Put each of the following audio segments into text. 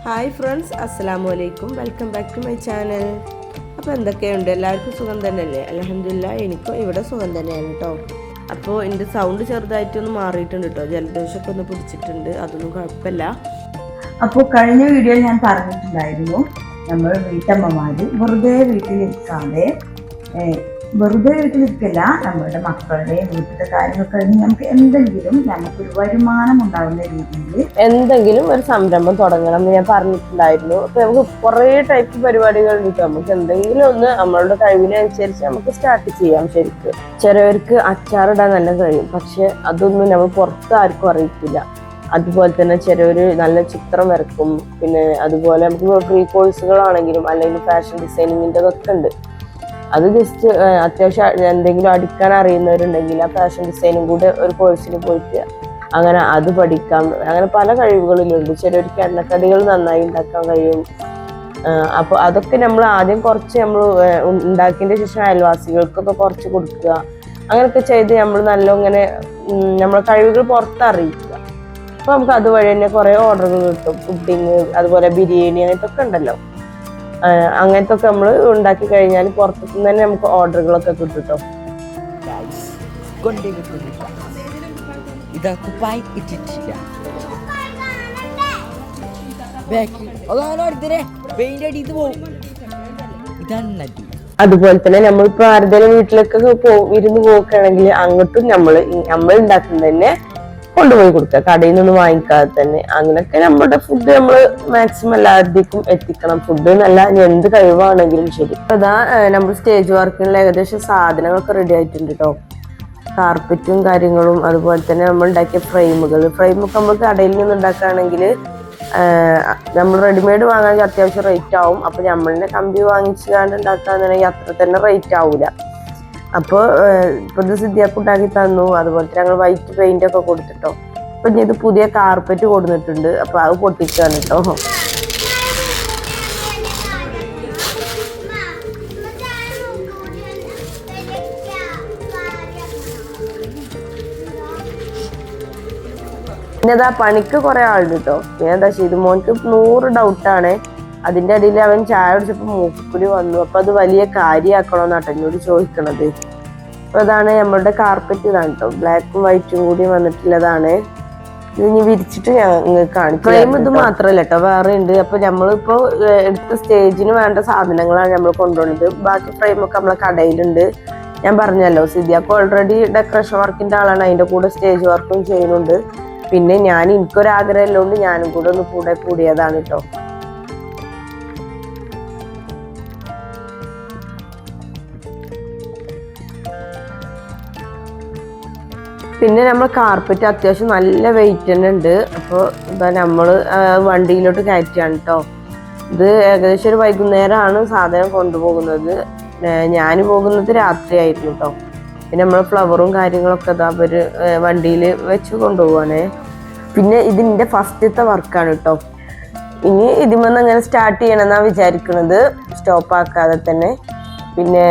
Hi friends, അസ്സലാമു അലൈക്കും. Welcome back to my channel. അപ്പോൾ എന്തൊക്കെയുണ്ട്, എല്ലാവർക്കും സുഖം തന്നെയല്ലേ? അൽഹംദുലില്ലാ, എനിക്കും ഇവിടെ സുഖം തന്നെയാണ് കേട്ടോ. അപ്പോൾ എൻ്റെ സൗണ്ട് ചെറുതായിട്ടൊന്ന് മാറിയിട്ടുണ്ട് കേട്ടോ. ജലദോഷമൊക്കെ ഒന്ന് പിടിച്ചിട്ടുണ്ട്, അതൊന്നും കുഴപ്പമില്ല. അപ്പോൾ കഴിഞ്ഞ വീഡിയോയിൽ ഞാൻ പറഞ്ഞിട്ടുണ്ടായിരുന്നു, നമ്മൾ വീട്ടമ്മമാർ വെറുതെ വീട്ടിലിരിക്കാതെ നമ്മളുടെ മക്കളുടെ വീട്ടിലെ കാര്യങ്ങളൊക്കെ കഴിഞ്ഞ് നമുക്ക് നമുക്കൊരു വരുമാനം ഉണ്ടാകുന്ന രീതിയിൽ എന്തെങ്കിലും ഒരു സംരംഭം തുടങ്ങണം എന്ന് ഞാൻ പറഞ്ഞിട്ടുണ്ടായിരുന്നു. അപ്പോൾ നമുക്ക് കുറേ ടൈപ്പ് പരിപാടികൾ ഉണ്ട്. നമുക്ക് എന്തെങ്കിലും ഒന്ന് നമ്മളുടെ കഴിവിനനുസരിച്ച് നമുക്ക് സ്റ്റാർട്ട് ചെയ്യാം. ശരിക്കും ചിലവർക്ക് അച്ചാറിടാൻ നല്ല കഴിയും, പക്ഷെ അതൊന്നും നമ്മൾ പുറത്ത് ആർക്കും അറിയിക്കില്ല. അതുപോലെ തന്നെ ചിലവർ നല്ല ചിത്രം വരക്കും. പിന്നെ അതുപോലെ നമുക്ക് ഫ്രീ കോഴ്സുകളാണെങ്കിലും അല്ലെങ്കിൽ ഫാഷൻ ഡിസൈനിങ്ങിൻ്റെ ഒക്കെ ഉണ്ട്. അത് ജസ്റ്റ് അത്യാവശ്യം എന്തെങ്കിലും അടിക്കാൻ അറിയുന്നവരുണ്ടെങ്കിൽ ആ ഫാഷൻ ഡിസൈനും കൂടെ ഒരു കോഴ്സിന് പോയിട്ട് അങ്ങനെ അത് പഠിക്കാം. അങ്ങനെ പല കഴിവുകളിലുണ്ട്. ചിലവർക്ക് എണ്ണക്കടികൾ നന്നായി ഉണ്ടാക്കാൻ കഴിയും. അപ്പോൾ അതൊക്കെ നമ്മൾ ആദ്യം കുറച്ച് നമ്മൾ ഉണ്ടാക്കിയതിൻ്റെ ശേഷം അയൽവാസികൾക്കൊക്കെ കുറച്ച് കൊടുക്കുക. അങ്ങനെയൊക്കെ ചെയ്ത് നമ്മൾ നല്ല ഇങ്ങനെ നമ്മളെ കഴിവുകൾ പുറത്തറിയിക്കുക. അപ്പോൾ നമുക്ക് അതുവഴി തന്നെ കുറേ ഓർഡറുകൾ കിട്ടും. പുഡിങ്, അതുപോലെ ബിരിയാണി, അങ്ങനത്തെ ഒക്കെ ഉണ്ടല്ലോ. അങ്ങനത്തെ ഒക്കെ നമ്മൾ ഉണ്ടാക്കി കഴിഞ്ഞാൽ പുറത്തുനിന്ന് തന്നെ നമുക്ക് ഓർഡറുകളൊക്കെ കിട്ടും കേട്ടോ. അതുപോലെ തന്നെ നമ്മളിപ്പോ ആരുടെയും വീട്ടിലേക്കൊക്കെ ഇരുന്ന് പോക്കുകയാണെങ്കിൽ അങ്ങോട്ടും നമ്മൾ ഉണ്ടാക്കുന്നത് തന്നെ കൊണ്ടുപോയി കൊടുക്കുക, കടയിൽ നിന്ന് വാങ്ങിക്കാതെ തന്നെ. അങ്ങനെയൊക്കെ നമ്മുടെ ഫുഡ് നമ്മൾ മാക്സിമം എല്ലാവർക്കും എത്തിക്കണം. ഫുഡ് എന്നല്ല, എന്ത് കഴിവാണെങ്കിലും ശരി. അതാ നമ്മൾ സ്റ്റേജ് വർക്കിനുള്ള ഏകദേശം സാധനങ്ങളൊക്കെ റെഡി ആയിട്ടുണ്ട് കേട്ടോ. കാർപ്പറ്റും കാര്യങ്ങളും, അതുപോലെ തന്നെ നമ്മൾ ഉണ്ടാക്കിയ ഫ്രെയിമൊക്കെ നമ്മൾ കടയിൽ നിന്ന് ഉണ്ടാക്കുകയാണെങ്കിൽ നമ്മൾ റെഡിമെയ്ഡ് വാങ്ങാണെങ്കിൽ അത്യാവശ്യം റേറ്റ് ആവും. അപ്പോൾ നമ്മളിനെ കമ്പി വാങ്ങിച്ചാണ്ട് ഉണ്ടാക്കുകയാണെന്നുണ്ടെങ്കിൽ അത്ര തന്നെ റേറ്റ് ആവില്ല. അപ്പോൾ ഇപ്പോൾ ഇത് സിദ്ധിയാക്ക് ഉണ്ടാക്കി തന്നു. അതുപോലെ തന്നെ ഞങ്ങൾ വൈറ്റ് പെയിന്റ് ഒക്കെ കൊടുത്തിട്ടോ. അപ്പം ഇത് പുതിയ കാർപ്പറ്റ് കൊടുത്തിട്ടുണ്ട്. അപ്പോൾ അത് പൊട്ടിക്കുകയാണ് കേട്ടോ. പിന്നെ അതാ പണിക്ക് കുറെ ആളുണ്ട് കേട്ടോ. പിന്നെ എന്താ ഇത് മോൻക്ക് 100 ഡൗട്ടാണ്. അതിൻ്റെ ഇടയിൽ അവൻ ചായ കുടിച്ചപ്പോൾ മൂക്കുകുരു വന്നു. അപ്പം അത് വലിയ കാര്യമാക്കണമെന്നാട്ടോ എന്നോട് ചോദിക്കണത്. അപ്പോൾ അതാണ് നമ്മളുടെ കാർപ്പറ്റ്. ഇതാണ് കേട്ടോ, ബ്ലാക്കും വൈറ്റും കൂടി വന്നിട്ടുള്ളതാണ്. ഇത് ഇനി വിരിച്ചിട്ട് ഞങ്ങൾ കാണിക്കും. ഫ്രെയിം ഇത് മാത്രമല്ല കേട്ടോ, വേറെ ഉണ്ട്. അപ്പോൾ നമ്മളിപ്പോൾ എടുത്ത സ്റ്റേജിന് വേണ്ട സാധനങ്ങളാണ് നമ്മൾ കൊണ്ടുപോകുന്നത്. ബാക്കി ഫ്രെയിമൊക്കെ നമ്മളെ കടയിലുണ്ട്. ഞാൻ പറഞ്ഞല്ലോ, സിദ്ധിയാക്ക് ഓൾറെഡി ഡെക്കറേഷൻ വർക്കിൻ്റെ ആളാണ്. അതിൻ്റെ കൂടെ സ്റ്റേജ് വർക്കും ചെയ്യുന്നുണ്ട്. പിന്നെ എനിക്കൊരാഗ്രഹം ഉള്ളതുകൊണ്ട് ഞാനും കൂടെ ഒന്ന് കൂടിയതാണ് കേട്ടോ. പിന്നെ നമ്മൾ കാർപ്പറ്റ് അത്യാവശ്യം നല്ല വെയിറ്റ് തന്നെ ഉണ്ട്. അപ്പോൾ എന്താ നമ്മൾ വണ്ടിയിലോട്ട് കയറ്റിയാണ് കേട്ടോ. ഇത് ഏകദേശം ഒരു വൈകുന്നേരമാണ് സാധനം കൊണ്ടുപോകുന്നത്. ഞാൻ പോകുന്നത് രാത്രിയായിരുന്നു കേട്ടോ. പിന്നെ നമ്മൾ ഫ്ലവറും കാര്യങ്ങളൊക്കെ ഇതാ അവർ വണ്ടിയിൽ വെച്ച് കൊണ്ടുപോവാണേ. പിന്നെ ഇതിൻ്റെ ഫസ്റ്റത്തെ വർക്കാണ് കേട്ടോ. ഇനി ഇതിമെന്ന് അങ്ങനെ സ്റ്റാർട്ട് ചെയ്യണമെന്നാണ് വിചാരിക്കുന്നത്, സ്റ്റോപ്പാക്കാതെ തന്നെ. പിന്നെ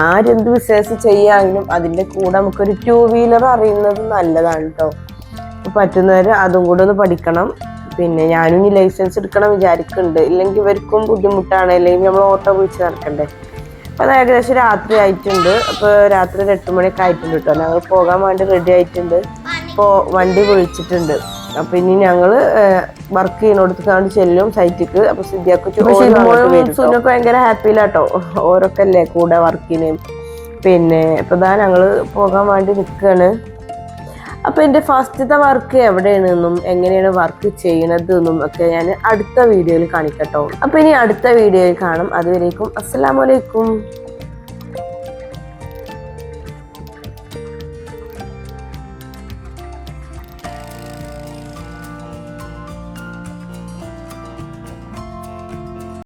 ആരെന്ത് ബിസിനസ് ചെയ്യാമെങ്കിലും അതിൻ്റെ കൂടെ നമുക്കൊരു 2 വീലർ അറിയുന്നത് നല്ലതാണ് കേട്ടോ. പറ്റുന്നവർ അതും കൂടെ ഒന്ന് പഠിക്കണം. പിന്നെ ഞാനും ഇനി ലൈസൻസ് എടുക്കണം വിചാരിക്കുന്നുണ്ട്. ഇല്ലെങ്കിൽ ഇവർക്കും ബുദ്ധിമുട്ടാണ്, അല്ലെങ്കിൽ നമ്മൾ ഓട്ടോ വിളിച്ച് നടക്കണ്ടേ. അപ്പോൾ അത് ഏകദേശം രാത്രി ആയിട്ടുണ്ട്. അപ്പോൾ രാത്രി 8 മണിയൊക്കെ ആയിട്ടുണ്ട് കേട്ടോ. ഞങ്ങൾ പോകാൻ വേണ്ടി റെഡി ആയിട്ടുണ്ട്. ഇപ്പോൾ വണ്ടി വിളിച്ചിട്ടുണ്ട്. അപ്പൊ ഇനി ഞങ്ങള് വർക്ക് ചെയ്യുന്നിടത്ത് ചെല്ലും സൈറ്റിക്ക്. അപ്പൊ സിദ്ധിയാക്ക് ഭയങ്കര ഹാപ്പിയിലാട്ടോ. ഓരോക്കെ അല്ലേ കൂടെ വർക്കിന്. പിന്നെ ഇപ്പൊ ഇതാ ഞങ്ങള് പോകാൻ വേണ്ടി നിൽക്കുകയാണ്. അപ്പൊ എന്റെ ഫസ്റ്റത്തെ വർക്ക് എവിടെയാണെന്നും എങ്ങനെയാണ് വർക്ക് ചെയ്യണത് എന്നും ഒക്കെ ഞാൻ അടുത്ത വീഡിയോയിൽ കാണിക്കട്ടോ. അപ്പൊ ഇനി അടുത്ത വീഡിയോയിൽ കാണാം. അതുവരേക്കും അസ്സലാമു അലൈക്കും.